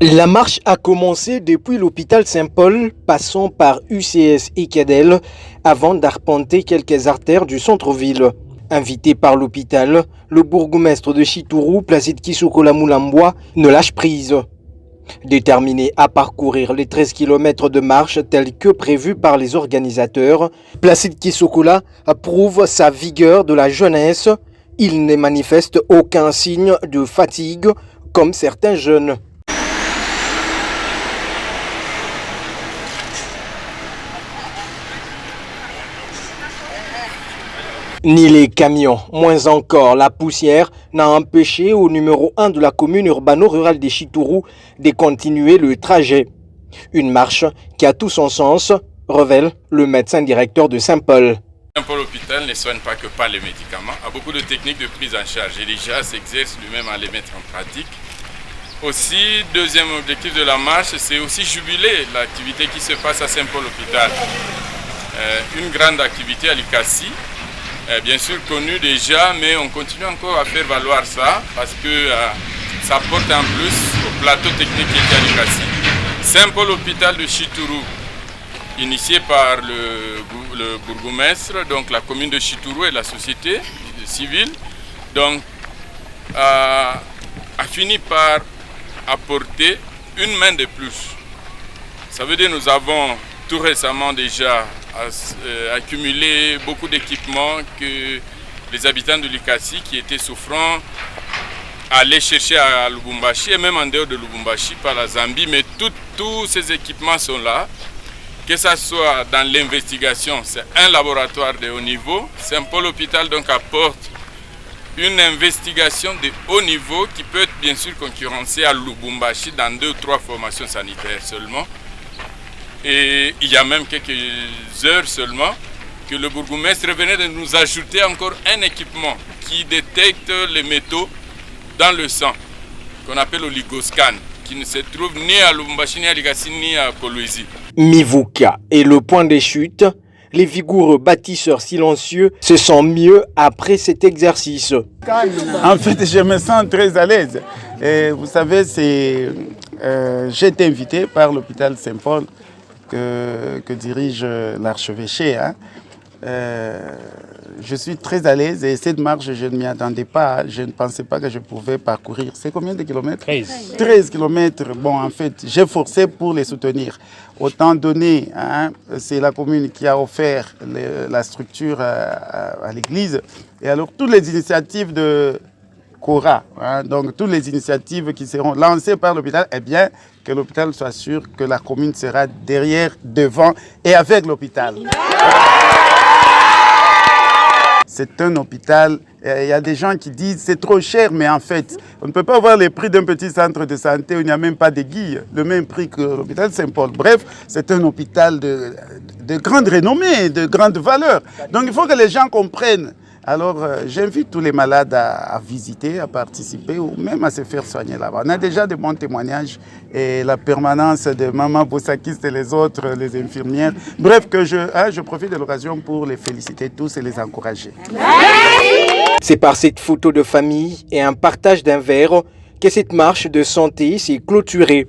La marche a commencé depuis l'hôpital Saint-Paul, passant par UCS et Cadel, avant d'arpenter quelques artères du centre-ville. Invité par l'hôpital, le bourgmestre de Chituru, Placide Kisukola Moulambwa, ne lâche prise. Déterminé à parcourir les 13 km de marche tels que prévus par les organisateurs, Placide Kisukola approuve sa vigueur de la jeunesse. Il ne manifeste aucun signe de fatigue comme certains jeunes. Ni les camions, moins encore la poussière, n'a empêché au numéro 1 de la commune urbano-rurale de Chituru de continuer le trajet. Une marche qui a tout son sens, révèle le médecin directeur de Saint-Paul. Saint-Paul Hôpital ne soigne pas que par les médicaments, a beaucoup de techniques de prise en charge et déjà s'exerce lui-même à les mettre en pratique. Aussi, deuxième objectif de la marche, c'est aussi jubiler l'activité qui se passe à Saint-Paul Hôpital. Une grande activité à l'ICACI, bien sûr connue déjà, mais on continue encore à faire valoir ça parce que ça apporte en plus au plateau technique qui était à l'ICACI. Saint-Paul Hôpital de Chituru, initié par le bourgmestre, donc la commune de Chituru et la société civile, donc a fini par apporter une main de plus. Ça veut dire que nous avons tout récemment déjà accumulé beaucoup d'équipements que les habitants de l'ICACI qui étaient souffrants allaient chercher à Lubumbashi et même en dehors de Lubumbashi par la Zambie, mais tous ces équipements sont là. Que ce soit dans l'investigation, c'est un laboratoire de haut niveau. Saint-Paul Hôpital donc apporte une investigation de haut niveau qui peut être bien sûr concurrencée à Lubumbashi dans 2 ou 3 formations sanitaires seulement. Et il y a même quelques heures seulement que le bourgmestre venait de nous ajouter encore un équipement qui détecte les métaux dans le sang, qu'on appelle oligoscan, qui ne se trouve ni à Lubumbashi, ni à Likasi, ni à Kolwezi. Mivuka est le point des chutes. Les vigoureux bâtisseurs silencieux se sentent mieux après cet exercice. En fait, je me sens très à l'aise. Et vous savez, j'ai été invité par l'hôpital Saint-Paul que dirige l'archevêché. Je suis très à l'aise et cette marche, je ne m'y attendais pas. Je ne pensais pas que je pouvais parcourir. C'est combien de kilomètres? 13 kilomètres. Bon, en fait, j'ai forcé pour les soutenir. Autant donné, c'est la commune qui a offert la structure à l'église. Et alors, toutes les initiatives de Cora, donc toutes les initiatives qui seront lancées par l'hôpital, eh bien, que l'hôpital soit sûr que la commune sera derrière, devant et avec l'hôpital. C'est un hôpital, il y a des gens qui disent c'est trop cher, mais en fait, on ne peut pas avoir les prix d'un petit centre de santé où il n'y a même pas d'aiguille, le même prix que l'hôpital Saint-Paul. Bref, c'est un hôpital de grande renommée, de grande valeur. Donc il faut que les gens comprennent. Alors j'invite tous les malades à visiter, à participer ou même à se faire soigner là-bas. On a déjà de bons témoignages et la permanence de Maman Boussakis et les autres, les infirmières. Bref, que je profite de l'occasion pour les féliciter tous et les encourager. C'est par cette photo de famille et un partage d'un verre que cette marche de santé s'est clôturée.